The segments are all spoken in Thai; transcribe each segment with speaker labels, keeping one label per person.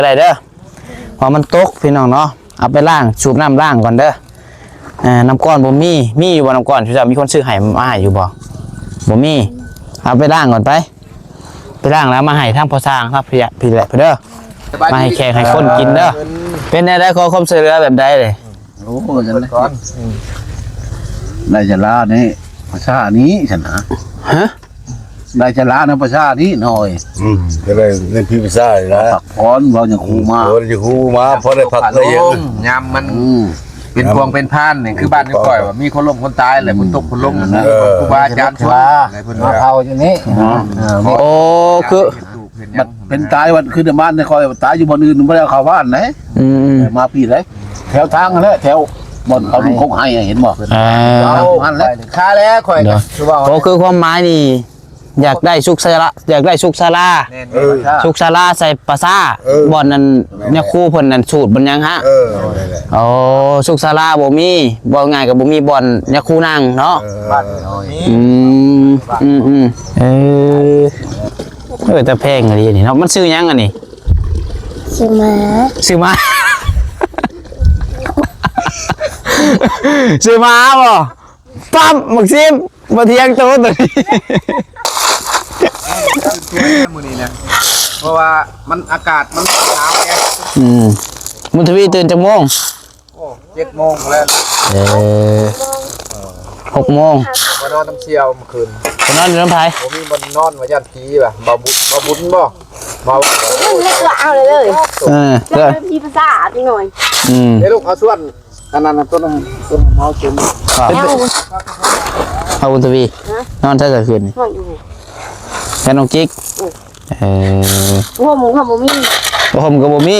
Speaker 1: อะไรเด้อพอมันตกพี่น้องเนาะเอาไปล้างสูบน้ำล้างก่อนเด้อน้ำก้อนบ่มีอยู่บ่น้ำก้อนพี่เจ้ามีคนซื้อให้มาให้อยู่บ่มีเอาไปล้างก่อนไปล้างแล้วมาให้ทางพ่อสร้างครับพี่แหละเด้อมาให้แขกให้คนกินเด้อเป็นได้ขอความช่วยเหลือแบบใดเลย
Speaker 2: โอ้จังเลยนายจะลานี่ภาษานี้ฉันนะ
Speaker 1: ฮะ
Speaker 2: นายจะลาในภาษานี้หน่อย
Speaker 3: ก็เลยเล่นพี่ภาษาเลยนะ
Speaker 2: ผักพรเราอย่างครูมา
Speaker 3: เราจะครูมาเพราะได้ผักได้เยอะ
Speaker 4: ยามมันเป็นพวงเป็นพานนี่คือบ้านนี่ก่อยว่ามีคนล้มคนตายเลยคนตกคนล้มนะครูบาอาจารย์ช่วยอะไรเพิ่นว่า
Speaker 2: เผาอย่างนี้
Speaker 1: โอ้คือ
Speaker 2: เป็นตายวันคือในบ้านในคอยตายอยู่บนอื่นไม่ได้เข้าบ้านไหนมาปีเลยแถวทางนั่นแหละแถวบนเขาลุงคงให้เห็นบ่
Speaker 4: เอาหันแล้วค่าแล้วข่อยคือว่า
Speaker 1: โอ้คือความหมายนี่อยากได้สุขศาลาอยากได้สุขศาลาสุขศาลาใส่ปลาซ่าบ่อนนั้นเนี่ยครูเพิ่นนั่นสูตรบ่ยังฮะโอ้สุขศาลาบ่มีบ่ง่ายก็บ่มีบ่อนเนี่ยครูนั่งเนาะแต่แพงอะไรนี่เนาะมันซื้อยังอันนี้
Speaker 5: ซื้อมา
Speaker 1: ซื้อมาบ่ปั๊มหมึกซิมบ่เที่ยงโตตัวนี้
Speaker 4: มื้อนี้นะเพราะว่ามันอากาศมันหนาวไง
Speaker 1: มุนทวีตื่นจักโมง
Speaker 4: โอ้7 โมงแล้ว
Speaker 1: 6 โมง
Speaker 4: มานอนน้ำเชี่ยวเมื่อคืน
Speaker 1: นอนอยู่น้ำไผ่
Speaker 4: ผมมีมันนอนว่าย่านผีป่ะบ่บุญบ่
Speaker 5: ไม่ก็เอาเลย
Speaker 1: ก็
Speaker 5: พี่ภาษาจริงหน่อย
Speaker 4: เฮ้ยลูกเอาส่วนอันนั้นต้นเมาจุ่ม
Speaker 1: เอาบุญทวีนอนเท่าไหร่คืนนี่แค่น้องจิ๊ก
Speaker 5: หัวหมูกับบ่มี
Speaker 1: ผมกับบ่มี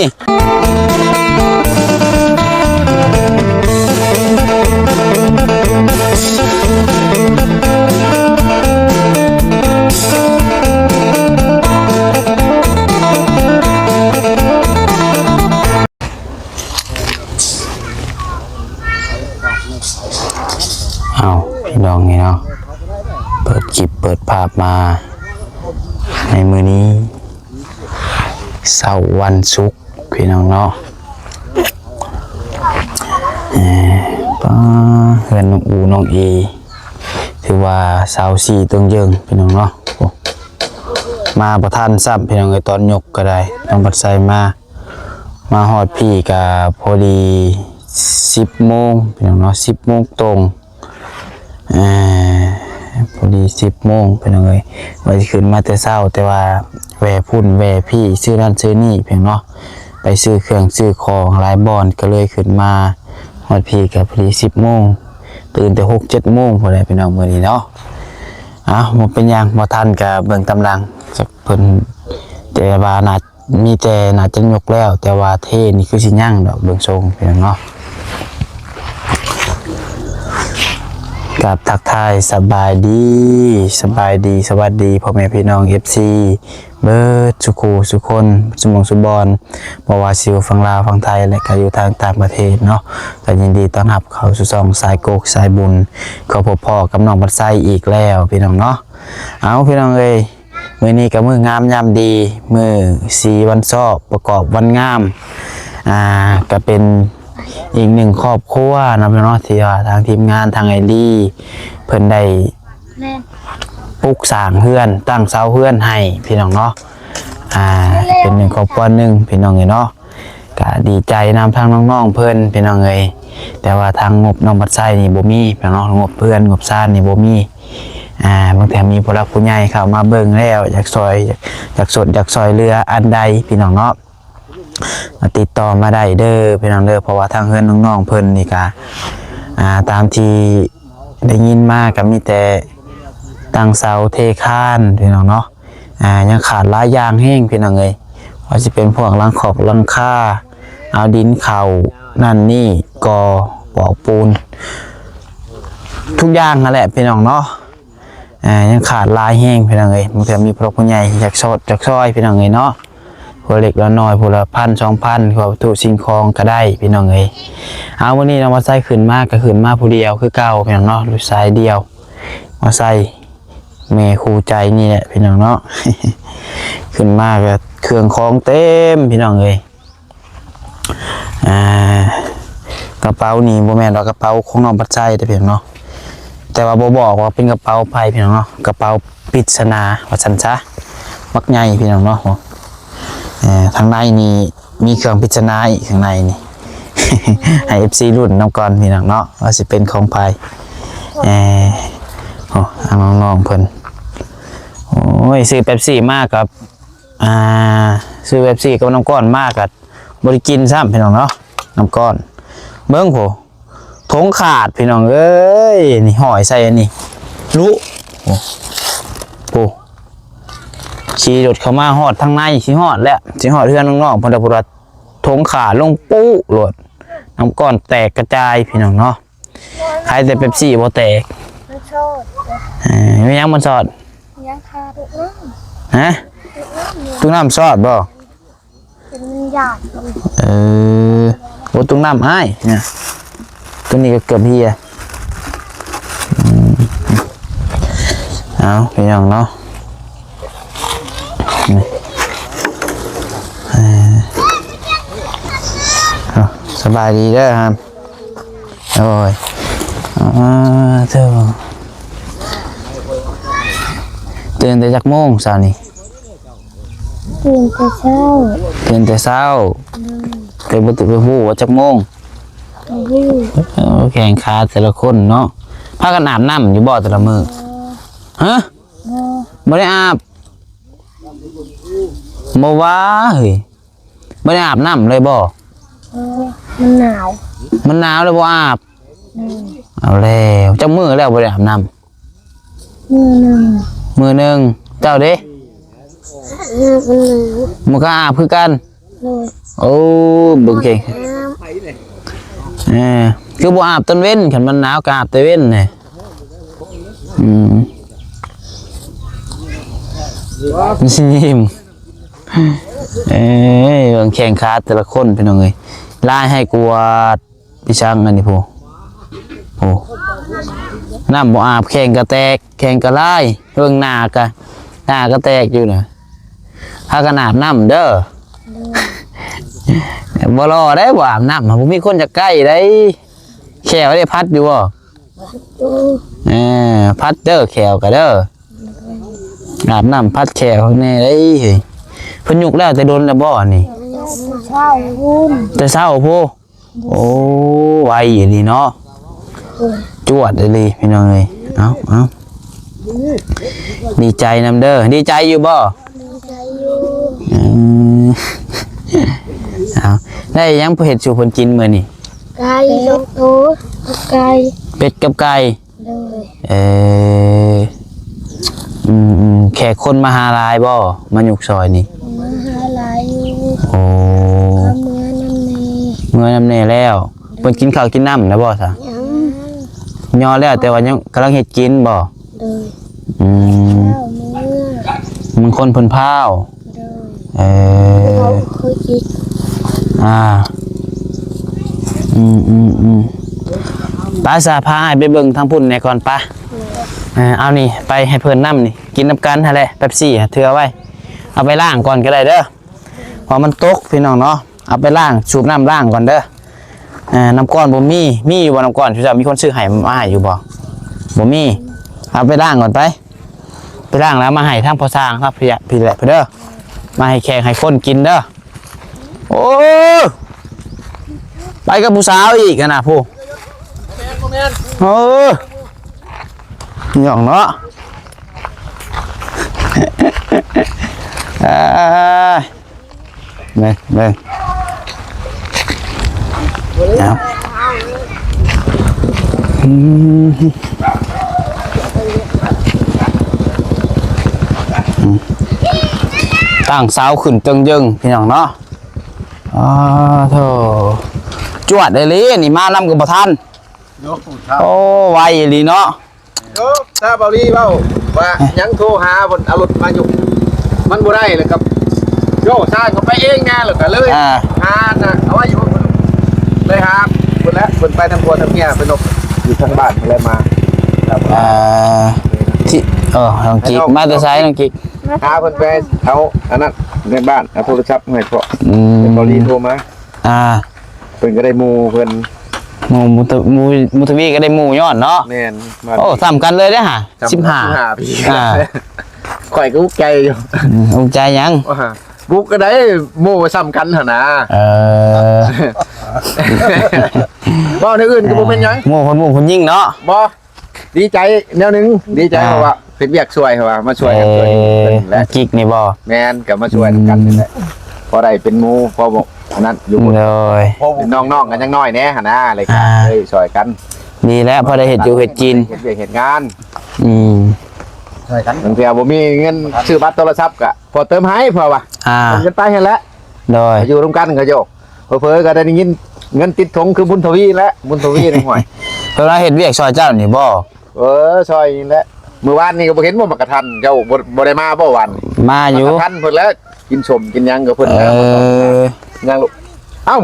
Speaker 1: เอาพี่น้องนี่เนาะเปิดคลิปเปิดภาพมาในมือนี้เสาร์วันศุกร์พี่น้องเนาะป้าเฮือนน้องอูน้องเอถือว่าเสาสี่ตรงเยิงพี่น้องเนาะมาประทานซ้ำพี่น้องตอนยกก็ได้ต้องบัดใส่มาหอดพี่กับพอดี10 โมงพี่น้องเนาะ10 โมงตรงพอดี10 โมงพี่น้องว่าจะขึ้นมาแต่เช้าแต่ว่าแวพุ่นแวพี่ซื้อนั่นซื้อนี่เพียงเนาะไปซื้อเครื่องซื้อของหลายบอนก็เลยขึ้นมาหอดพี่กับพอดี10 โมงตื่นแต่6-7 โมงพอได้พี่น้องมื้อนี้เนาะหมดเป็นยังบ่ทันกับเบิ่งตำลังจากเพิ่นแต่ว่าน่ามีแต่น่าจะยกแล้วแต่ว่าเทนี่คือสิย่างดอกเบิ่งทรงพี่น้องเนาะกับทักทายสบายดีสวัสดีพ่อแม่พี่น้อง FC เบิร์ดสุคนสมองสุบอนบ่ว่าสิอยู่ฝั่งลาวฝั่งไทยและก็อยู่ทางต่างประเทศเนาะก็ยินดีต้อนรับเข้าสู่ช่องสายโกกสายบุญขอพบพ่อกับน้องบัดไซอีกแล้วพี่น้องเนาะเอาพี่น้องเอ้ยมื้อนี้ก็มื้องามยามดีมื้อ4วันซอกประกอบวันงามก็เป็นอีกหนึ่งครอบครัวนะพี่น้องที่ว่าทางทีมงานทางไอดีเพิ่นได้ปลูกสร้างเฮือนตั้งเสาเฮือนให้พี่น้องเนาะเป็นหนึ่งครอบครัวหนึ่งพี่น้องเนาะก็ดีใจนำทางน้องๆเพิ่นพี่น้องแต่ว่าทางงบน้องบัดไซนี่บ่มีพี่น้องงบเพื่อนงบซ่านนี่บ่มีบางทีมีผู้รักผู้ใหญ่เข้ามาเบิ่งแล้วอยากซอยเรืออันใดพี่น้องเนาะติดต่อมาได้เด้อพี่น้องเด้อเพราะว่าทางเพื่อนน้องๆเพิ่นนี่ก็ตามที่ได้ยินมาก็มีแต่ตั้งเสาเทคานพี่น้องเนาะยังขาดหลายอย่างแห้งพี่น้องว่าจะเป็นพวกหลังขอบหลังคาเอาดินเข่านั่นนี่ก่อปอกปูนทุกอย่างนั่นแหละพี่น้องเนาะยังขาดหลายแห้งพี่น้องบางทีมีผู้ใหญ่อยากซอยพี่น้องเนาะผู้เล็กละน้อยผู้ละ1,000-2,000ขอตู้สิ่งของก็ได้พี่น้องเอาวันนี้เรามาใส่ขึ้นมากก็ขึ้นมาผู้เดียวคือเก่าพี่น้องเนาะลูกชายเดียวมาใส่แม่ครูใจนี่แหละพี่น้องเนาะขึ้นมากก็เครื่องของเต็มพี่น้อง กระเป๋านี่บ่แม่นว่ากระเป๋าของน้องปัจจัยแต่เพียงเนาะแต่ว่าบ่บอกว่าเป็นกระเป๋าไผพี่น้องเนาะกระเป๋าปริศนาว่าซั่นซะมักใหญ่พี่น้องเนาะทางในนี่มีเครื่องปริศนาอีกข้างในนี่ ให้ FC รุ่นน้ำก่อนพี่น้องเนาะว่าสิเป็นของไผทางน้องๆเพิ่นโอ้ยซื้อเป๊ปซี่มากกับซื้อเป๊ปซี่กับน้ำก้อนมากกับบริกินซ้ำพี่น้องเนาะน้ำก้อนเบิ้งโผทงขาดพี่น้องเอ้ยนี่ห่อยใส่อันนี้รู้โอ้ขี่รถเข้ามาหอดทางในขี่หอดแล้วขี่หอดเพื่อนน้องๆพอดาพุระทงขาดลงปุ๊โหลดน้ำก้อนแตกกระจายพี่น้องเนาะใครแต่เป๊ปซี่บ่แตก
Speaker 5: มันชอบ
Speaker 1: ไม่ยังมันสอด
Speaker 5: ยังคาตุกน้ำ
Speaker 1: ฮะตุ้งน้ำซอดบ่
Speaker 5: เป็นหยาด
Speaker 1: โอ้ตุ้งน้ำอ้ายเนี่ยตัวนี้ก็เกือบเฮียเอาไปยังเนาะสบายดีเด้อครับโอ้ยเธอตื่นแต่จักโมงสาวนี่ตื่นแต่เช้าไปบุตรไปหูว่าจักโมงแข่งขาแต่ละคนเนาะพากันอาบน้ำอยู่บ่แต่ละมือฮะไม่ได้อาบบ่ว่าเฮ้ยไม่ได้อาบน้ำเลยบ่
Speaker 5: มันหนาว
Speaker 1: มันหนาวเลยบ่อาบเอาแล้วจักมือแล้วไม่ได้อาบน้ำมือหนึ่งเจ้าเด้มันก็อาบคือกันโอ้บึงเก่งคือบ่อาบตอนเว้นขันมันหนาวก็อาบตอนเว้นไงยิ้มเรื่องแข่งขาแต่ละคนเป็นยังไงไล่ให้กวาดพี่ช่างอันนี้โอ้น้ำบ่อาบแข่งกระแตกแข่งกระไล่เรื่องหน้าก็แตกอยู่นะถ้ากันอาบน้ำเด้อบ่รอได้บ่อาบน้ำผมมีคนจะใกล้ได้แขวได้พัดอยู่บ่พัดเด้อแขวกันเด้ออาบน้ำพัดแขวข้างในได้เพิ่นยุกแล้วแต่โดนแล้วบ่นี่
Speaker 5: เช้าพุ่น
Speaker 1: แต่เช้าพูโอ้ไวอยู่ดีเนาะจวดเลยพี่น้องเลยเอาดีใจนำเด้อดีใจอยู่บ่เอาได้ยังเห็ดสู่คนกินมื้อนี่
Speaker 5: ไก่ลูกตัวไก่
Speaker 1: เป็ดกับไก่แขกคนมหาลายบ่มายุกซอยนี่
Speaker 5: มหาลาย
Speaker 1: โอ้เมื่อน้ำเนแล้วเพิ่นกินข้าวกินน้ำนะบ่ซะยอแล้วแต่ว่ายังกำลังเฮ็ดกินบ่มันคนเพิ่นพาวป้าสาพาไปเบิ่งทางพุ่นในก่อนป้าเอานี่ไปให้เพิ่นน้ำนี่กินน้ำกันฮะแหละเป๊ปซี่เถื่อไว้เอาไปล้างก่อนก็ได้เด้อพอมันตกพี่น้องเนาะเอาไปล้างสูบน้ำล้างก่อนเด้อน้ำก้อนบ่มีอยู่บ่น้ำก้อนพี่จะมีคนซื้อให้มาให้อยู่บ่มีเอาไปล้างก่อนไปล้างแล้วมาให้ทางพอสร้างครับพี่แหละเด้อมาให้แขกให้คนกินเด้อโอ้ไปกับผู้สาวอีกนะผู้หย่องเนาะเบิ่งครับตั้งเสาขึ้นตึงยึงพี่น้องเนาะโธ่จวดเลยลินี่มาลำกับบ่ทันโอ้ไวลีเนาะ
Speaker 4: ถ้าเบาลีเบาว่ายังโทรหาบนเอารถมาอยู่มันบ่ได้เลยครับโย่ชาเขาไปเองไงหรอกเลยหานะเอาไว้อยู่เลยหาคนแล้วคนไปทำครัวทำเมียไปนกอยู่ทางบ้านอะไรมา
Speaker 1: ที่น้องกิ๊กมาแต่ไซน้องกิ๊ก
Speaker 4: หาคนไปเอาอันนั้นในบ้านเอาโทรศัพท์ให้เพราะเบาลีโทรมา เพิ่นก็ได้หมู่เพิ่น
Speaker 1: หมู่มุทวีก็ได้หมู่ยอดเนาะ
Speaker 4: แม่น
Speaker 1: โอ้ซ้ำกันเลยเด้อฮะ15
Speaker 4: ปี
Speaker 1: อ่า
Speaker 4: ข่อยก็อุกใจอยู่
Speaker 1: อุ่นใจยัง
Speaker 4: ว่าบุกก็ได้หมู่ซ้ำกันหั่นนะ บ่ในอื่นก็บ่เป็นหยัง
Speaker 1: หมู่คนยิ่งเนาะ
Speaker 4: บ่ดีใจแนวหนึงดีใจเพราะว่าเป็นเวียกช่วยเพราะว่ามาช่วยกันช่วยเพิ่นและ
Speaker 1: กิกนี่บ่
Speaker 4: แม่นก็มาช่วยกันนี่แหละพอได้เป็นหมู่พอบ่อันนั้นอยู่บน
Speaker 1: เลย
Speaker 4: เป็นน้องๆกันยังน้อยแน่หั่นนะอะไรกันเลยช่วยกัน
Speaker 1: ดีแล้วพอได้เห็ดอยู่เห็ดกิน
Speaker 4: เฮ็ดเวียกเฮ็ดงาน
Speaker 1: อืม
Speaker 2: ช่วยกัน
Speaker 4: บางทีบ่มีเงินซื้อบัตรโทรศัพท์ก็พอเติมให้เพราะว่า เงินไปให้แล้ว
Speaker 1: โดย
Speaker 4: อยู่ร่วมกันก็โยกเผลอๆก็ได้ยินเงินติดถงคือบุญทวีและบุญทวีในห่วย
Speaker 1: เวลาเห็ดเวียกซอยเจ้านี่บ่
Speaker 4: ซอยนี่แหละมื้อวานนี่ก็บ่เห็นบ่มักกะทันเจ้าบ่ได้มาบ่วัน
Speaker 1: มาอยู่
Speaker 4: มักกะทันเพิ่นแล้วกินสมกินหยังกับเพิ่น
Speaker 1: เอ
Speaker 4: แล้ว
Speaker 1: อ
Speaker 4: ยังลูกเอ้า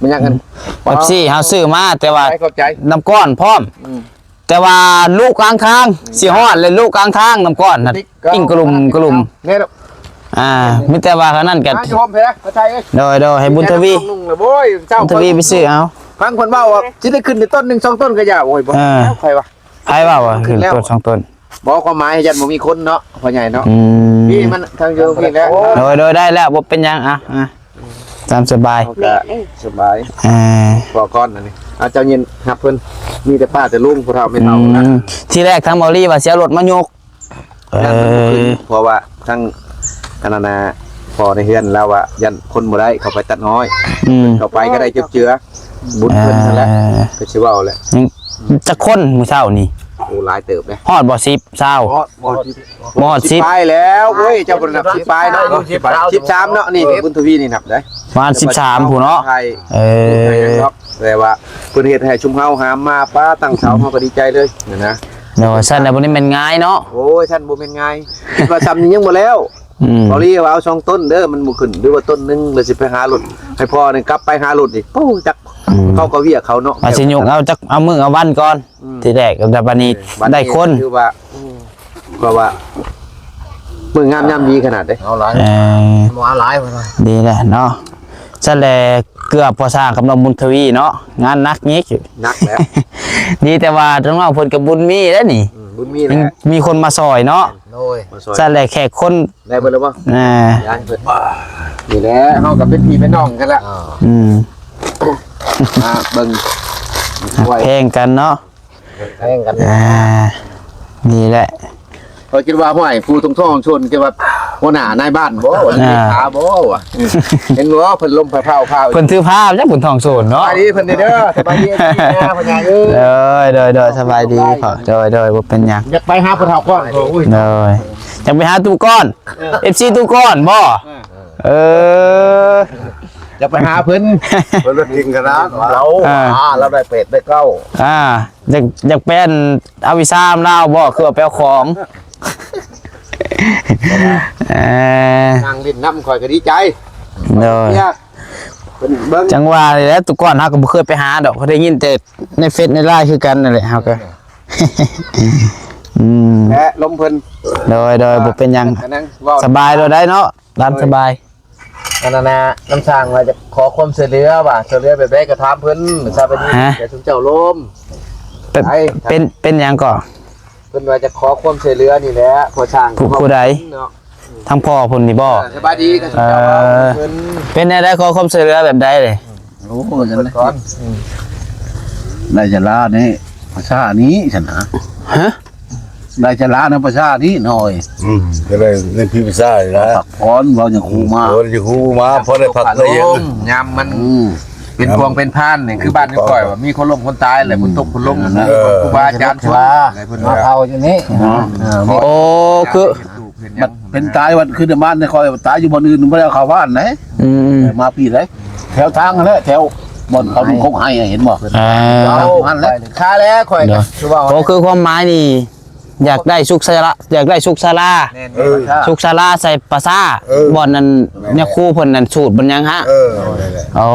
Speaker 4: มันยังกัน
Speaker 1: เป๊ปซี่เฮาซื้อมาแต่ว่า
Speaker 4: ขอบใจ
Speaker 1: น้ำก้อนพร้อม
Speaker 4: อืม
Speaker 1: แต่ว่าลูกกลางทางสิฮอดเลยลูกกลางทางน้ำก้อนน่ะกิ้งกลุ่ม
Speaker 4: เนี่ยลูก
Speaker 1: มีแต่ว่าเขานั่นกัน
Speaker 4: มาชมเด้อเข้าใจเอ้ย
Speaker 1: โดยให้บุญทวี
Speaker 4: นุ่งๆเลยโว้ยเจ้า
Speaker 1: บุญทวีไปซื้อเอา
Speaker 4: ฟังคนเว้าว่าสิได้ขึ้นในต้น1 2ต้นก็อย่าโอ้ยบ่ใครวะ
Speaker 1: ไผว่าว่าคือต้น2ต้น
Speaker 4: บอกความหมายยันบ่มีคนเนาะพ่อใหญ่เนาะ
Speaker 1: อืม
Speaker 4: พี่มันทางโยพี่แล้ว
Speaker 1: โดยได้แล้วบ่เป็นหยังตามสบาย
Speaker 4: เขาก็สบาย
Speaker 1: อ่า
Speaker 4: บอกก่อนอันนี้อาเจ้าเย็นครับเพิ่นมีแต่ป้าแต่ลุงผู้เฒ่าไม่เฒ่านะ
Speaker 1: ที่แรกทางเบาลี่ว่าเสียรถมายก
Speaker 4: เพราะว่าทั้งคณะนาพอในเฮือนแล้วว่ายันคนบ่ได้เขาไปตัดน้อยเขาไปก็ได้เจือบุญเพิ่นนั่นแหละก็สิเว้าแหละ
Speaker 1: จะคนมื้อเช้านี่
Speaker 4: โอ้หลายเติบเลย
Speaker 1: ฮอดบ่10เช้าบ่ฮอด
Speaker 4: 10
Speaker 1: 10
Speaker 4: ไปแล้วเว้ยเจ้าบ่นับ10ไปเนาะ13เนาะนี่บุญทวีนี่นับได้
Speaker 1: ประมาณ13ผู้เนาะ
Speaker 4: แต่ว่าเพิ่นเฮ็ดให้ชุมเฮาหามมาป้าตั้งเสาเฮาก็ดีใจเลยนะ
Speaker 1: เนาะซั่นน่ะบ่ได้แม่นง่ายเนาะ
Speaker 4: โอ้ยท่านบ่เป็นไงว่าซ้ำนี่ยังบ่แล้วพอรีว่าเอา2ต้นเด้อมันบ่ขึ้นหรือว่าต้นนึงแล้วสิไปหาหลุดให้พ่อนี่กลับไปหาหลุดอีกโอ้จักเขาก็เวียกเขาเนาะ
Speaker 1: ว่าสิยกเอาจักเอามื้อเอาวันก่อนที่แรกก็บัดนี้ได้คน
Speaker 4: คือว่าก็ว่ามื้องามยามดีขนาดเด้
Speaker 2: เอาหลาย
Speaker 1: มาหลายดีแหละเนาะซั่นแหละเกือบพอสร้างกับน้องบุญทวีเนาะงานหนักงี้
Speaker 4: นักแล้ว
Speaker 1: ดีแต่ว่าน้องๆเพิ่นก็บุญมีแล้วนี่
Speaker 4: บุญมีแหละ
Speaker 1: มีคนมาซอยเนาะ
Speaker 2: โอ้ย
Speaker 1: ซั่นแหละแขกคน
Speaker 4: ได้เบิดแล้วบ่
Speaker 1: อ่า
Speaker 4: ย้ายเบิดนี่แหละเฮาก็เป็นพี่เป็นน้องกันละ
Speaker 1: อืม
Speaker 4: เบิ่ง
Speaker 1: เพลงกันเนาะ
Speaker 4: แข่งกัน
Speaker 1: นี่แหละ
Speaker 4: เขาคิดว่าห้วยผู้ทงท้องชนคิดว่าหัวหน้านายบ้านบ่เลขาบ่วะเห็นบ่เพิ่นลมเผาๆ
Speaker 1: เพิ่นถือภาพจักบุญทองโซนเนาะ
Speaker 4: สบายดีเพิ่นเด้อสบายดีนะพ่อใหญ่เอ้ย
Speaker 1: โดยสบายดีพอโดยบ่เป็นหยัง
Speaker 4: อยากไปหาผู้เฒ่าก่อนโอ้ย
Speaker 1: โดยอยากไปหาตู้ก้อน FC ตู้ก้อนบ่เออ
Speaker 4: จะไปหาเพิ่น
Speaker 3: เพิ่นกินกันนะเรา
Speaker 4: เราได้เป็ดได้เก้า
Speaker 1: อยากเป็นเอาวิซ่ามลาวบ่คือเอาไปเอาของ
Speaker 4: นางลิ้นน้ำข่อยก็ดีใจ
Speaker 1: โดย
Speaker 4: เนี่ยเพิ่นเบิ่ง
Speaker 1: จังหวะนี่แหละตู้ก้อนเฮาก็บ่เคยไปหาดอกเขาได้ยินแต่ในเฟซในไลน์คือกันนั่นแหละเฮาก็
Speaker 4: และลมเพิ่น
Speaker 1: โดยบ่เป็นหยัง
Speaker 4: อันนั้นเว้า
Speaker 1: สบายเราได้เนาะร้านสบาย
Speaker 4: อันนั้นน่ะน้ำสร้างว่าจะขอความช่วยเหลือว่าช่วยเหลือแบบใดก็ถามเพิ่นทราบไปดีแต่ทุกเจ้าลม
Speaker 1: เป็นหยังก่อ
Speaker 4: เพิ่นว่าจะขอความช่วยเหลือนี่แหละพอช่าง
Speaker 1: ผู้ใด
Speaker 4: เนาะ
Speaker 1: ทั้งพ่อพุ่นนี่บ่
Speaker 4: สบายดีก็ทุกเจ้าว่าเพิ่น
Speaker 1: เป็นได้ขอความช่วยเหลือแบบใดเลย
Speaker 2: โอ้ยฉัน
Speaker 4: ก่อน
Speaker 2: นายจะลานี่ภาษานี้ฉันนะ
Speaker 1: ฮะ
Speaker 2: นายจะลาในภาษานี้หน่อย
Speaker 3: ก็ได้เล่นพิซซ่าอยู่นะ
Speaker 2: ผักพรเราอย่างครูมา
Speaker 3: โอ้ยจะคูมาพอได้พักได้ยัง
Speaker 4: ยามมันเป็นพวงเป็นพานนี่คือบ้านนี่ก่อยว่ามีคนล้มคนตายแหละคนตกคนล้มนะครูบาอาจารย์ช่วยอะไรเพิ่นว่า
Speaker 2: เอาอย่างนี้
Speaker 1: โอ้คือ
Speaker 2: มันเป็นตายวันคือบ้านในคอยตายอยู่บนอื่นไม่ได้เข้าบ้านไหน มาปีไหนแถวทางนั่นแหละแถวบนเขาลุงคงให้เห็นบ่
Speaker 4: เอาหันแล้วค่าแล้วข่อยคือว่า
Speaker 1: โอ้คือความหมายนี่อยากได้สุขศาลาอยากได้สุขศาลาสุขศาลาใส่ปลาซ่าบ่อนนั้นเนี่ยครูเพิ่นนั่นสูตรบ่ยังฮะโอ้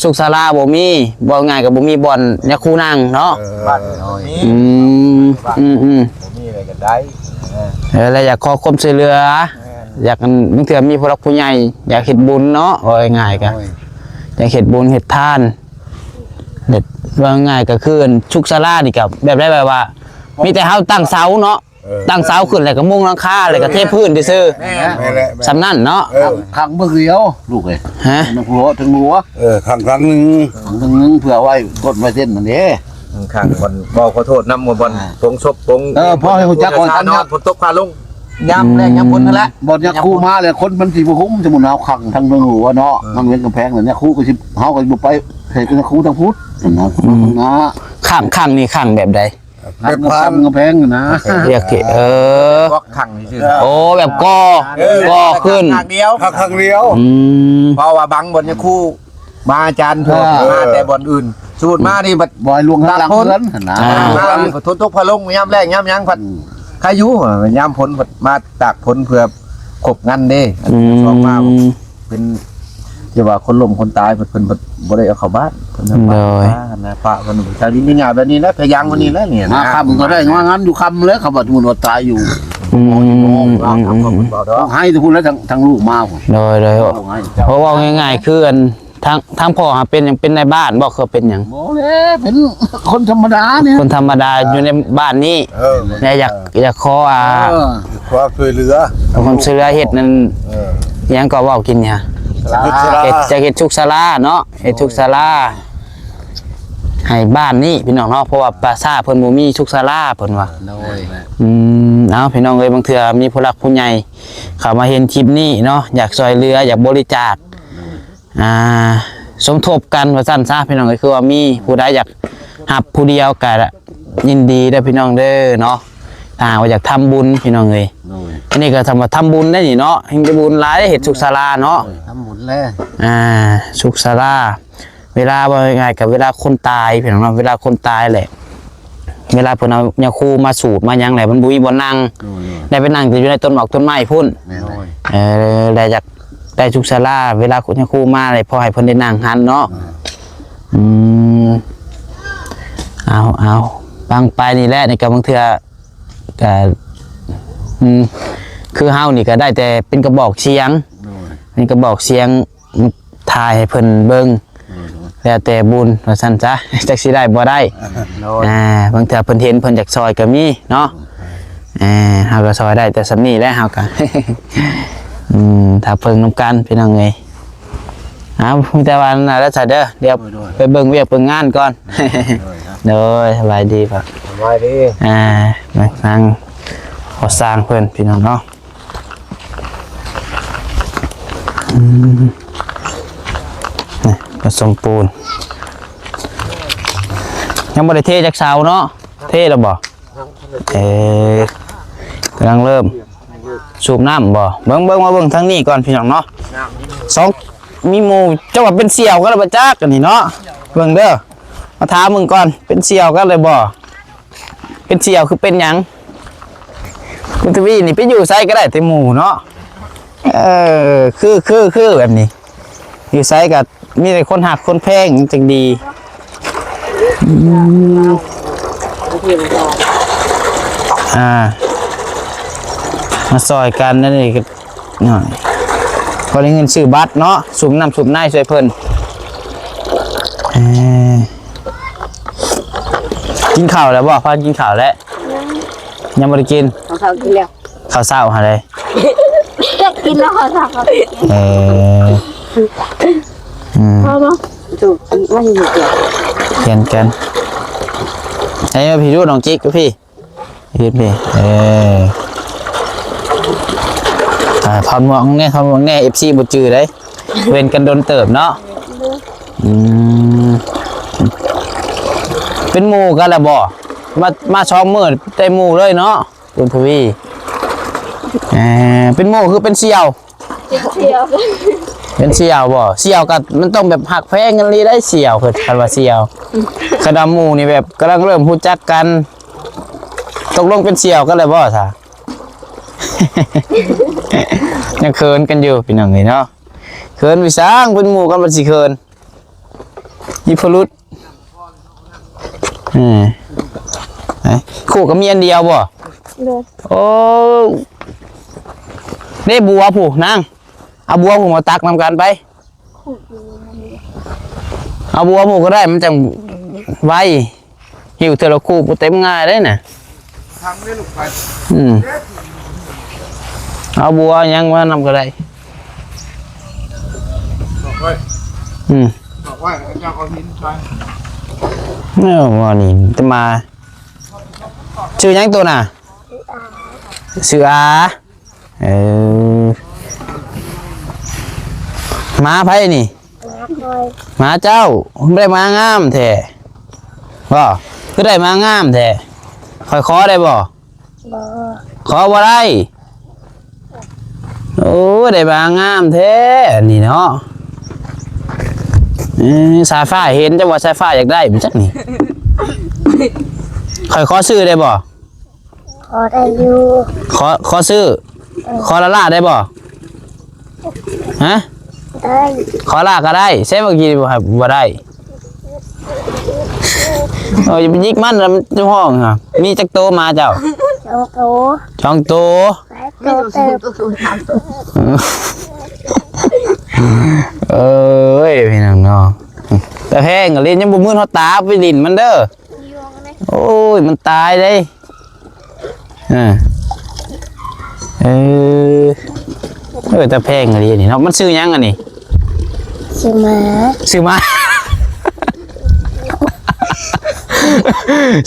Speaker 1: สุขศาลาบ่มีบ่ง่ายก็บ่มีบ่อนเนี่ยครูนั่งเนาะ
Speaker 4: บ้านน้อย
Speaker 1: มี
Speaker 4: อะไรกันได้
Speaker 1: แล้วอยากขอความช่วยเหลืออยากบางเทื่อมีผู้รักผู้ใหญ่อยากเฮ็ดบุญเนาะว่าง่ายๆก็ อยากเฮ็ดบุญเฮ็ดทานเด็ดว่าง่ายก็คือชุกศาลานี่ก็แบบได้แบบว่า มีแต่เฮาตั้งเสาเนาะตั้งเสาขึ้นแล้วก็มุงหลังคาแล้วก็เทพื้นซื่อ
Speaker 3: ไม่แหละ
Speaker 1: ๆสำนั่นเนาะ
Speaker 2: ขังเมื่อเดียวลูกเอ้ย
Speaker 1: ฮะ
Speaker 2: ทั้งหัวทั้งหัว
Speaker 3: ครั้งหนึ่ง
Speaker 2: ทั้งนึงเผื่อไว้กดไว้เส้นนั่นเด้
Speaker 4: ข้างบอลบอกขอโทษนำบอลปงศพปง
Speaker 2: พ่อให้รู้จักก่อนกัน
Speaker 4: นอนฝนตกพาลงยามแรกยามฝนนั่นแหละ
Speaker 2: บ่ยักคู่มาเลยคนมันสิบ่คุ้มสมุนเอาขังทั้งเมืองหัวเนาะมันเว้นกำแพงนั่นเนี่ยคู่ก็สิเฮาก็บ่ไปเฮ็ดกันคู่ทั้งพุทธนะนะ
Speaker 1: ข้างนี่ข้างแบบใด
Speaker 2: แบบพังกำแพงนะ
Speaker 1: เรียกที่
Speaker 4: ก็ขังนี่ซื่อ
Speaker 1: โอ้แบบก่อขึ้น
Speaker 4: ข้างเดียว
Speaker 3: ครั้งเดียว
Speaker 4: เพราะว่าบังบอลเนี่ยคู่มาอาจารย์ทั่วมาแต่บอลอื่น สูตรมานี่บัด
Speaker 2: บ่อยลวงข้างหลังเพิ่นนะ
Speaker 4: มาฝนตกพาลงยามแรกยามยังพัดใครอยู่ยามฝนมาตากฝนเพื่อขบงันเด้ชอบมาเป็นจะว่าคนล้มคนตายเพิ่นบ่ได้เอาเข้าบ้านเพิ่นเอานะพระเพิ่นชาวดินนี่งานแบบนี้นะพยางวันนี้แล้วเนี่ย
Speaker 2: มา
Speaker 4: นะ
Speaker 2: คำก็ได้ว่างั้นอยู่คำเลยเขาบอกสมุนว่าตายอยู่
Speaker 4: เราทำก็เพิ่นบอกดอก
Speaker 2: ให้ทุกคนแล้วทั้งลูกมาผม
Speaker 1: โดย
Speaker 2: ให้เจ้า
Speaker 1: เพราะว่าง่ายๆคือทางพ่อเป็นยังเป็นในบ้านบ่เคยเป็นหยัง
Speaker 2: บ่เลยเป็นคนธรรมดาเนี่ย
Speaker 1: คนธรรมดาอยู่ในบ้านนี้เนี่ยอยากขอ
Speaker 3: ความช่วยเหลือ
Speaker 1: ความช่วยเหลือเฮ็ดนั่นหยังก็เว้ากินเนี่ยเฮ็ดจะเฮ็ดชุกศาลาเนาะเฮ็ดชุกศาลาให้บ้านนี้พี่น้องเนาะเพราะว่าปราสาทเพิ่นบ่มีชุกศาลาเพิ่นว่า
Speaker 2: โดย
Speaker 1: เอาพี่น้องเอ้ยบางเทื่อมีผู้หลักผู้ใหญ่เข้ามาเห็นคลิปนี้เนาะอยากช่วยเหลืออยากบริจาคสมทบกันว่าซั่นซะพี่น้องเอ้ยคือว่ามีผู้ใดอยากหับผู้เดียวก็ยินดีเด้อพี่น้องเด้อเนาะว่าอยากทำบุญพี่น้องเอ้ย
Speaker 2: โดย
Speaker 1: อันนี้ก็ทำบุญได้นี่เนาะเฮ็ดได้บุญหลายได้เฮ็ดสุขศาลาเนาะ
Speaker 2: ทำหมดแล้ว
Speaker 1: สุขศาลาเวลาว่าง่ายกับเวลาคนตายพี่น้องเนาะเวลาคนตายแหละเวลาเพิ่นเอายาคูมาสูบมาหยังแหละมันบุยบ่นั่งได้ไปนั่งอยู่ในต้นหมอกต้นไม้พุ่น
Speaker 2: แม่นอย
Speaker 1: ได้จากได้สุขศาลาเวลาคุณยาคูมาเลยพอให้เพิ่นได้นั่งหันเนาะเอาบางไปนี่แหละในกับบางเทื่อก็คือเฮานี่ก็ได้แต่เป็นกระบอกเสียงเป็นกระบอกเสียงถ่ายให้เพิ่นเบิ่งแล้วแต่บุญว่าซั่นจ้ะจักสิได้บ่ได้บางเทื่อเพิ่นเห็นเพิ่นอยากซอยก็มีเนาะเฮาก็ซอยได้แต่สำนี้แหละเฮาก็ ถ้าเพิ่งนำกันพี่น้องเอ้ยมีแต่วันน่ะแล้วจ้ะเด้อเดี๋ยวไปเบิ่งเวียกเบิ่งงานก่อนเด้อสบายดีป่ะ
Speaker 4: ไว้ดิ
Speaker 1: มาฟังขอสร้างเพื่อนพี่น้องเนาะนี่ผสมปูนยังบ่ได้เทจากเสาเนาะเทแล้วบ่กำลังเริ่มสูบน้ำบ่เบิ่งมาเบิ่งทางนี้ก่อนพี่น้องเนาะสองมีหมู่จังหวัดเป็นเสี่ยวก็เลยบ่จักกันนี่เนาะเบิ่งเด้อมาถามมึงก่อนเป็นเสี่ยวก็เลยบ่เป็นเสี่ยวคือเป็นหยังคุณทวีนี่ไปอยู่ไซก็ได้แต่หมู่เนาะคือแบบนี้อยู่ไซกับมีแต่คนหักคนแพงจังดีมาซอยกันนั่นเองก็หน่อยพอได้เงินซื้อบัตรเนาะสูบน้ำสูบในช่วยเพิ่นกินข้าวแล้วบ่พากินข้าวแล้วยังไม่ได้กิน
Speaker 5: เขากินแล้ว
Speaker 1: ข้าวเศร้าหาเลย
Speaker 5: กินแล้วเขาทำเขาพ่อมั้งถูกไม่เห็นเดียว
Speaker 1: เขียนกันไอ้พี่ดูน้องจิ๊กกับพี่ยืดพี่ทำหวังแน่FC บ่จื้อได้เว้นกันโดนเติบเนาะเป็นหมู่กันแล้วบ่มาช่องมืดได้หมู่เลยเนาะคุณทวีเป็นหมู่คือเป็นเสี่ยวเป็นเสี่ยวบ่เสี่ยวกับมันต้องแบบหักแพงกันเลยได้เสี่ยวคือคันว่าเสี่ยวกระดำหมู่นี่แบบกำลังเริ่มรู้จักกันตกลงเป็นเสี่ยวกันเลยบ่ซะ ยังเคินกันอยู่พี่น้องเนาะเคินวิสร้างเป็นหมู่กันมันสิเคินยิพลุดคู่ก็มีอันเดียวบ่โอ้ได้บัวผู้นางเอาบัวผู้มาตักนำกันไป เอาบัวหมูก็ได้มันจังไวหิวเทอละคู่บ่เต็มง่ายได้น่ะ
Speaker 4: ทางนี้ลูกไป
Speaker 1: เอาบัวยังมานำก็ได้
Speaker 4: บอกไว้
Speaker 1: อืม
Speaker 4: บอกว่าเจ้าเอาหินไป
Speaker 1: เนี่ยว่านี่จะมาชื่อหยังตัวน่ะชื่ออาเออมาไผนี่มาเจ้าไม่ได้มางามแท้บ่ก็ได้มางามแท้คอยขอได้บ่ขอบ่ได้โอ้ได้มางามแท้นี่เนาะสายฟ้าเห็นจะว่าสายฟ้าอยากได้มันจักนี่ขอซื้อได้บ่
Speaker 5: ขอได้อยู่
Speaker 1: ขอซื้อขอละล่าได้บ่ฮะ
Speaker 5: ได้
Speaker 1: ขอลาก็ได้ใช่เมื่อกี้บ่ได้อย่าไปยิกมันแล้วมันจะห้องอ่ะมีจักโตมาเจ้า
Speaker 5: โอ้โห
Speaker 1: ช่องโต
Speaker 5: โตเติบ
Speaker 1: เอ้ยพี่น้องเนาะแต่แห้งก็เล่นยังบ่มือเฮาตาไปดินมันเด้อโอ้ยมันตายเลยแต่แพงอะไรนี่เนาะมันซื้อยังอันนี้
Speaker 5: ซื้อมา
Speaker 1: ซื้อมา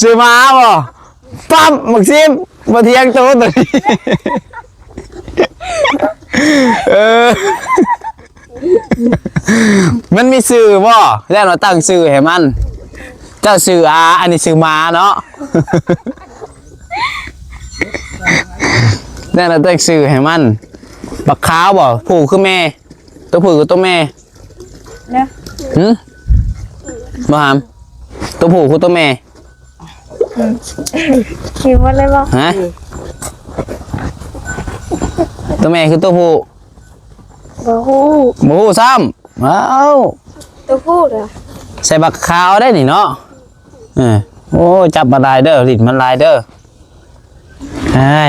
Speaker 1: ซื้อมาบ่ปั๊บหมึกซิมบ่เที่ยงโตตัวนี้มันมีซื้อบ่แล้วเราตั้งซื้อให้มันเจ้าซื้ออาอันนี้ซื้อมาเนาะแล้วเราตั้งซื้อให้มันบักขาวบ่ผู้คือแม่ตัวผู้คือตัวแม่เนี่ยบ่หามตัวผู้คือตัวแม่
Speaker 5: คิดว่าอะไรบ้าง
Speaker 1: ฮะตัวแม่คือตัวผู้
Speaker 5: ตัวผู้
Speaker 1: บ่ฮู้ซ้ำว้าว
Speaker 5: ตัวผู้เหรอ
Speaker 1: ใส่บักขาวได้นี่เนาะโอ้จับมาลายเด้อลิ้นมันลายเด้อไอ้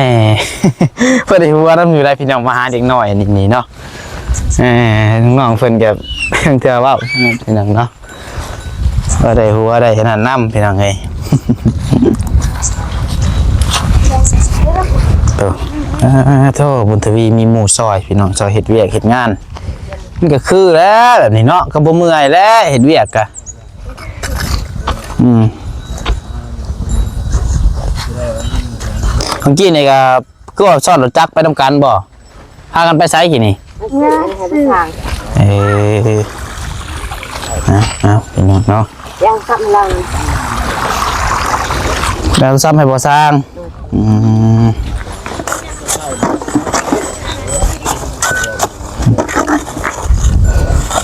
Speaker 1: เพื่อนที่ว่าน้ำอยู่ได้พี่น้องมาหาเด็กหน่อยนี่เนาะน้องเพิ่นกับเพิ่นเจอว่าพี่น้องเนาะว่าได้หัวได้ขนาดน้ำพี่น้องไงโธ่บุญทวีมีหมู่ซอยพี่น้องซอยเฮ็ดเวียกเฮ็ดงานมันก็คือแล้วแบบนี้เนาะก็บ่เมื่อยแล้วเฮ็ดเวียกกะเมื่อกี้นี่ก็ซ่อนรถจักรไปทำกันบ่พากันไปไซกี่นี่เป็นไงเนาะ
Speaker 5: ยังกำลัง
Speaker 1: แล้วซ้ำให้บ่สร้าง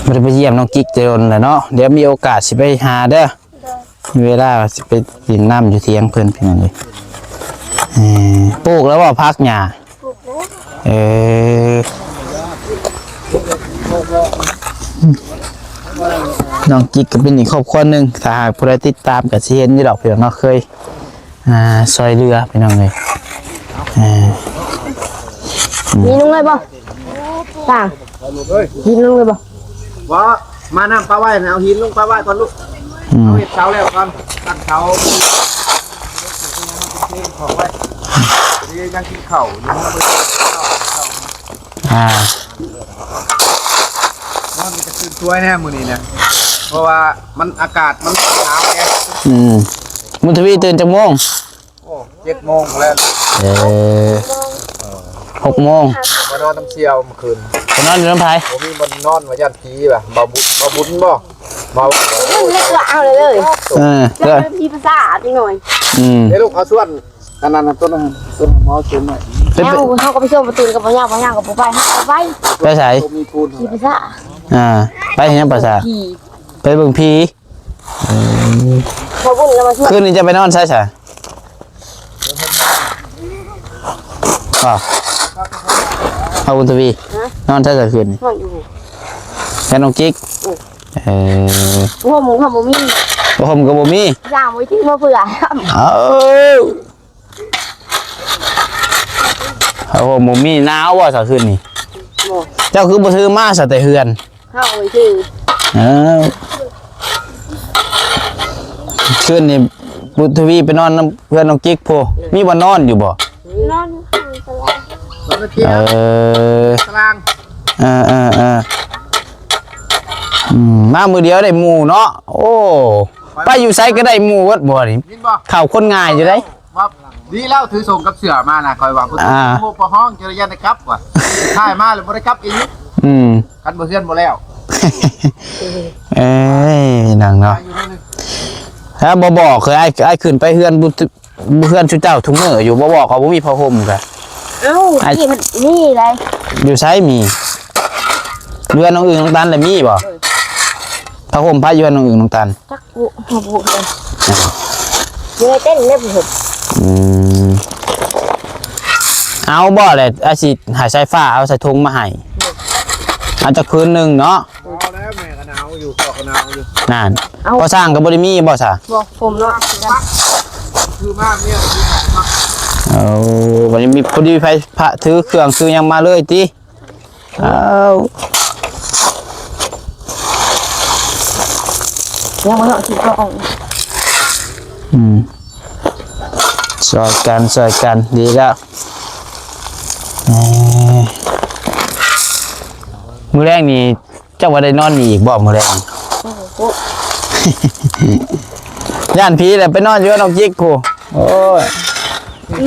Speaker 1: ไม่ได้ไปเยี่ยมน้องกิ๊กเจริญเลยเนาะเดี๋ยวมีโอกาสสิไปหาเด้อมีเวลาสิไปกินน้ำอยู่เที่ยงเพื่อนพี่น้องเลยปลูกแล้วว่าพักหญ้าน้องกิ๊กก็เป็นอีกครอบครัวหนึ่งถ้าหากผู้ใดติดตามกับเชียนนี่ดอกเพียงเนาะเคยซอยเรือพี่น้องเลย
Speaker 5: มีนุ่งเลยบ่ต่างมีนุ่งเลยบ่
Speaker 4: ว่ามานั่งปลาไหว้นะเอาหินลงปลาไหว้ก่อนลูกเอาเห็ดเสาแล้วก่อนตั้งเสาของไว้นี่ยังกินข้าวอยู่ห้องไปว่ามันจะขึ้นช่วยแน่มือนี้เนี่ยเพราะว่ามันอากาศมันหนาวไง
Speaker 1: มุทวีตื่นจากโมง
Speaker 4: โอ้7 โมงแล้ว
Speaker 1: 6 โมง
Speaker 4: มานอนน้ำเชียวเมื่อคืน
Speaker 1: ไปนอนอยู่น้ำพาย
Speaker 4: ผมมีมันนอนมายันผีป่ะมาบุญบ่มา
Speaker 5: เล็กว่าเอาเลยเลย
Speaker 1: ก็
Speaker 5: มีภาษาอีกหน่อย
Speaker 4: เดี๋ยวลูกเอาส่วนอันนั้นต้นมอส่วนหน่อย
Speaker 5: เอาเขาก็ไปช่วยประตูกับพ่อย่างกับพ่อไปเขาไป
Speaker 1: ไปใส่
Speaker 4: มีปูน
Speaker 5: มีภาษา
Speaker 1: ไปเห็นยังภาษา
Speaker 5: ขี่
Speaker 1: ไปเบิ่งพี
Speaker 5: พอบุญแล้วมาช่วย
Speaker 1: คืนนี้จะไปนอนใช่ใช่เอาบุญทวีนอนใช่ใช่คืนนี้
Speaker 5: นอนอยู่
Speaker 1: แค่น้องกิ๊ก
Speaker 5: หัวหมูหัวหมูมี
Speaker 1: ผมกับบ่มี
Speaker 5: ย่างไว้ที่มาเผื่อ
Speaker 1: เอาผมบ่มีหนาวว่าสักคืนนี้เจ้าคือบ่ซื้อมาซะแต่เฮือน
Speaker 5: เข้าไว้ที่
Speaker 1: คืนนี่บุญทวีไปนอนน้ำเพื่อนน้องกิ๊กโพมีบ่นอนอยู่บ่
Speaker 5: นอนข้างตลาด
Speaker 4: มันเป็นเตียงตาราง
Speaker 1: มามือเดียวได้หมู่เนาะโอ้ไปอยู่ไสก็ได้หมู่เบิดบ่นี่
Speaker 4: ยินบ่
Speaker 1: เข้าคนง่ายอยู่ได้
Speaker 4: ว่าดีแล้วถือส่งกับเสือมานะคอยว่าพุ่น
Speaker 1: อ่า
Speaker 4: โมปห้องเจริญได้กลับว่ะถ่ายมาเลยบ่ได้กลับอีก กันบ่เฮือนบ่แล้ว
Speaker 1: เอ้ยนังเนาะ
Speaker 4: อยู่นั่นนึง
Speaker 1: ถ้าบ่บอกเคยไอ้ขึ้นไปเฮือนเฮือนชุเจ้าทุกมื้ออยู่บ่บอกเขาบ่มีผ้าห่มกะ
Speaker 5: เอ้านี่มันนี่อะไร
Speaker 1: อยู่ไสมีเรือนน้องอึ่งน้องตันเลยมีบ่ผ้าห่มผ้าเรือนน้องอึ่งน้องตัน
Speaker 5: จักกูมาบุกเลยเยอะเต้นเล็บผม
Speaker 1: อืมเอาบ่เลยอาสิหาสายฟ้าเอาใส่ถุงมาให้อาจจะคืนหนึงเนาะ
Speaker 4: เอาแล้วแม่ก็หนาวอยู่พ่อก็หนาวอยู่
Speaker 1: นั่นพอสร้างก็บ่ได้มีบ่ซะ
Speaker 5: บอกผมเนาะ
Speaker 4: คือมากเนี่ย
Speaker 1: เอาวันนี้มีพอดีไฟพระถือเครื่องซื้อหยังมาเลยติเอา
Speaker 5: ยังมาเนาะที่กอง
Speaker 1: ซอยกันดีแล้วมื้อแรกนี่เจ้าว่าได้นอนอีกบ่มื้อแรก ย่านผีแหละไปนอนอยู่กับน้องจิ๊กผู้โอ้ย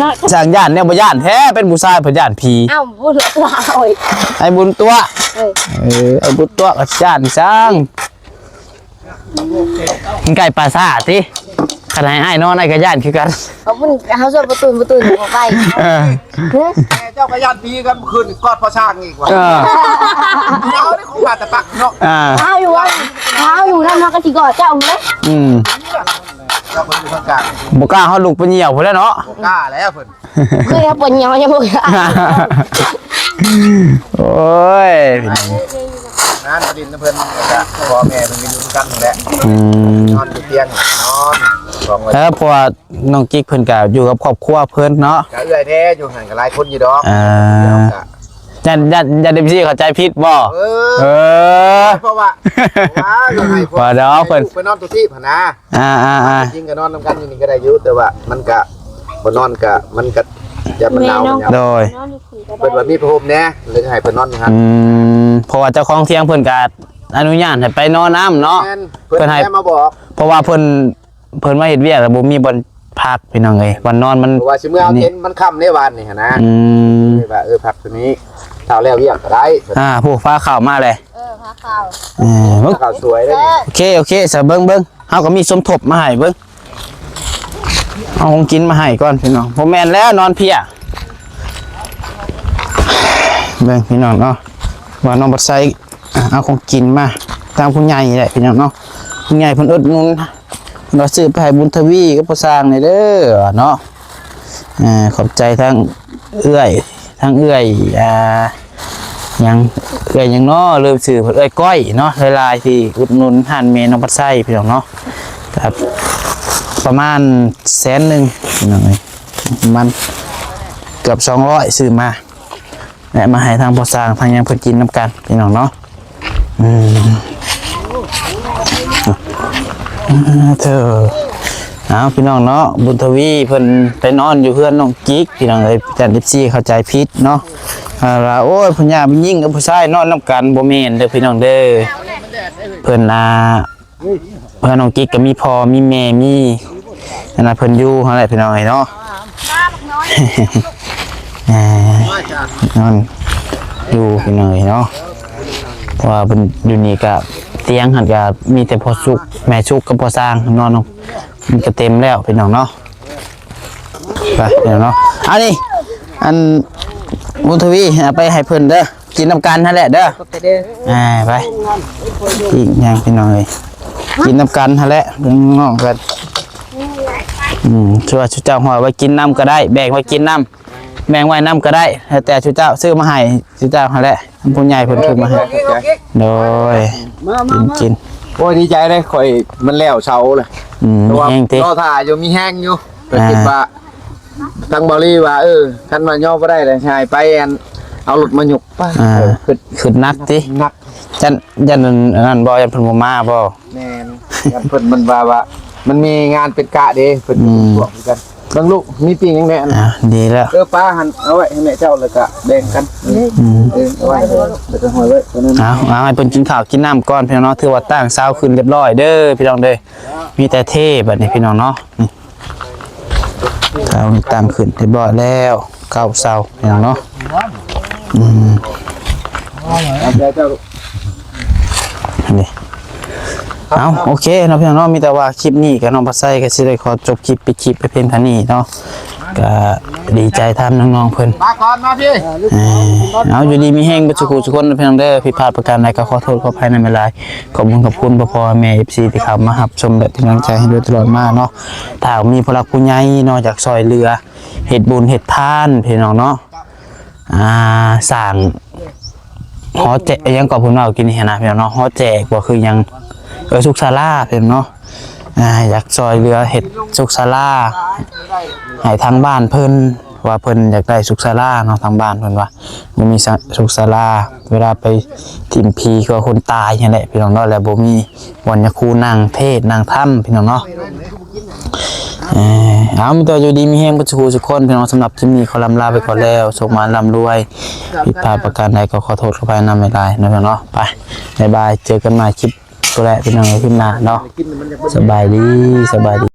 Speaker 5: นะ
Speaker 1: สร้างย่านเนี่ยบ่ย่านแท้เป็นผู้ชายเพิ่นย่านผี
Speaker 5: อ้าวบุญลาโอ้ย
Speaker 1: ไอ้บุญตัว
Speaker 5: เอ้ย
Speaker 1: ไอ้บุญตัวก็ย่านสร้างมันใกล้ปราสาทติขนาดอ้ายนอนไอ้ก็ย่านคือกัน
Speaker 5: เขาบุญเขาชอบประตูหัวไป
Speaker 1: เออ
Speaker 4: แม่เจ้าก็ญาติพี่กันคืนกอดพ่อช่างอีกว่ะ
Speaker 1: เออ
Speaker 4: เอาได้ของขาดแต่ปักเนาะ
Speaker 5: เท้าอยู่นั่นเขาก็ที่กอดเจ้าเลย
Speaker 1: อืม
Speaker 4: เจ้าคนอยู่ทางกลาง
Speaker 1: บ่กล้าเฮาลูกไปเหี่ยวพุ่นแล้วเนาะ
Speaker 4: กล้าแล้วเพิ่น
Speaker 5: เคยปวดเหี่ยวยังบุก
Speaker 1: โอ้ย
Speaker 4: งานประดินเพิ่นก็พ่อแม่เพิ่นมีอยู่กันแหละ
Speaker 1: อืม
Speaker 4: นอนอยู่เตียงนอนของไว้
Speaker 1: แล้วเพราะว่าน้องกิ๊กเพิ่นก็อยู่กับครอบครัวเพิ่นเนาะ
Speaker 4: ก็เอื้อยแท้อยู่หั่นก็หลายคนอยู่ดอก
Speaker 1: ยันได้พี่เข้าใจผิดบ่
Speaker 4: เอ
Speaker 1: เอ
Speaker 4: อ
Speaker 1: อ
Speaker 4: เพราะว่าอยู่ให้
Speaker 1: ว่าดอกเพิ่น
Speaker 4: ไปนอนตัวที่พะนะ จริงก็นอนนำกันอยู่นี่ก็ได้อยู่แต่ว่ามันก็บ่นอนก็มันก็จะมันหนาวมันหยัง
Speaker 1: โดย
Speaker 4: เพิ่นว่ามีผ้าห่มแน่เลยให้เพิ่นนอนอยู่หั่น
Speaker 1: เพราะว่าเจ้าของเที่ยงเพิ่นก็อนุญาตให้ไปนอนน้ำเนาะ
Speaker 4: แม่นเพิ่น
Speaker 1: เพิ่นให้
Speaker 4: แม่มาบอก
Speaker 1: เพราะว่าเพิ่นมาเฮ็ดเวียกแล้วบ่มีบ่อนพักพี่น้องเอ้ยวันนอนมัน
Speaker 4: ว่าสิเมื่อเอาเต็นท์มันค่ำในวันนี่หั่นนะ
Speaker 1: อืม
Speaker 4: ว่าพักตัวนี้เท่าแล้วเรียกก็ได้
Speaker 1: ผู้ฟ้าข่าวมาเลย
Speaker 5: พาข่าว
Speaker 1: เบิ่ง
Speaker 4: ข้าวสวยได้นี่
Speaker 1: โอเคซะเบิ่งเฮาก็มีสมทบมาให้เบิ่งเอาของกินมาให้ก่อนพี่น้องบ่แม่นแล้วนอนเพียเบิ่งพี่น้องเนาะว่าน้องบัดไซเอาของกินมาตามผู้ใหญ่แหละพี่น้องเนาะผู้ใหญ่เพิ่นอดหนุนเราซื้อไปให้บุญทวีกับผู้สร้างนี่เด้อเนาะขอบใจทั้งเอื้อยยังเอื้อยยังเนาะลืมชื่อเพิ่นเอื้อยก้อยเนาะหลายๆที่อุดหนุนห้านเมน้องบัดไซพี่น้องเนาะครับประมาณ100,000พี่น้องเอ้ยมันเกือบ200ซื้อมาและมาให้ทางผู้สร้างทางยังเพิ่นกินนํกันพี่น้องเนาะเธอเอาพี่น้องเนาะบุญทวีเพิ่นไปนอนอยู่เพื่อนน้องกิ๊กพี่น้องเอ้ยจันดิซี่เข้าใจผิดเนาะว่าโอ้ยผู้หญิงผู้หญิงกับผู้ชายนอนนำกันบ่แม่นเด้อพี่น้องเด้อเพิ่นเพื่อนน้องกิ๊กก็มีพ่อมีแม่มีนั่นน่ะเพิ่นอยู่หั่นแหละพี่น้องเอ้ยเนาะนอนอยู่พี่น้องเอ้ยเนาะเพราะว่าเพิ่นอยู่นี่ก็เตียงหันก็มีแต่พอสุกแม่สุกกับพอสร้างนอนมันก็เต็มแล้วพี่น้องเนาะไปเดี๋ยวเนาะอันนี้อันบุญทวีเอาไปให้เพิ่นเด้อกินน้ำกันนั่นแหละเด้อไปอีกอย่างพี่น้องเอ้ยกินน้ำกันนั่นแหละเรื่องงอกกันช่วยชุเจ้าห่อไว้กินน้ำก็ได้แบ่งไว้กินน้ำแบ่งไว้น้ำก็ได้แต่ชุเจ้าซื้อมาให้ชุเจ้านั่นแหละผู้ใหญ่เพิ่นซื้อมาให้โดยกิน
Speaker 4: โอ้ยดีใจเลยข่อยมันแล้วเช้าเลย
Speaker 1: มีแห้งติ
Speaker 4: รอถ่ายอยู่มีแห้งอยู่ไปคิดว่าทางบริว่าคันมาย่อบ่ได้เลยชายไปเอารถมาหยกป้า
Speaker 1: ขึ้นนักติ
Speaker 4: นัก
Speaker 1: ยันนั่นบ่ยันเพิ่นบ่มาบ่
Speaker 4: แม่นยันเพิ่นมันว่า มันมีงานเป็นกะเด้เพิ่นบอกเหมือนกันเบิ่งลูกมีปิ้งยังไงอัน
Speaker 1: ดีแล้ว
Speaker 4: ป้าหันเอาไว้ให้แม่เจ้าเลยก็แบ่งกันเอาไว้แล้วก็หอยไว้ตัวนั้น
Speaker 1: เอาให้เพิ่นกินข้าวกินน้ำก่อนพี่น้องเนาะถือว่าตั้งเช้าขึ้นเรียบร้อยเด้อพี่น้องเด้อมีแต่เทบัดนี้พี่น้องเนาะนี่ข้าวนี่ตั้งขึ้นเรียบร้อยแล้วเก้าเช้าพี่น้องเนาะ
Speaker 4: เจ้า
Speaker 1: นี่เอาโอเคเนาะพี่น้องเนาะมีแต่ว่าคลิปนี้กับน้องปัสไซก็สิได้ขอจบคลิปไปเพียงเท่านี้เนาะก็ดีใจทำน้องๆเพิ่น
Speaker 4: มาก่อนมาพี่
Speaker 1: เอาอยู่ดีมีแห้งบัจจุกุทุกคนเพียงได้อผิดพลาดประการใดก็ขอโทษขออภัยในเวลาขอบคุณพ่อแม่ FC ที่เข้ามารับชมและเป็นกำลังใจให้ด้วยตลอดมาเนาะถ้ามีผู้หลักผู้ใหญ่นอกจากซอยเรือเฮ็ดบุญเฮ็ดทานพี่น้องเนาะสร้างหอแจกยังก่อนผมเอากินนี่นะพี่น้องเนาะหอแจกบ่คือยังสุขศาลาพี่น้องเนาะอยากซอยเรือเฮ็ดสุขศาลาให้ทางบ้านเพิ่นว่าเพิ่นอยากได้สุขศาลาเนาะทางบ้านเพิ่นว่าบ่มีสุขศาลาเวลาไปทิมพีก็คนตายนั่นแหละพี่น้องเนาะแล้วบ่มีวันยาคูนั่งเทศนั่งธรรมพี่น้องเนาะเอามีตัวอยู่ดีมีแฮงบ่ทุกคนพี่น้องสำหรับที่นี้ขอลำลาไปก่อนแล้วสุขมาร่ำรวยผิดพลาดประการใดก็ขอโทษขออภัยนำไม่ได้นะพี่น้องเนาะไปบ๊ายบายเจอกันใหม่คลิปตัวแรกพี่น้องคลิปหน้าเนาะสบายดี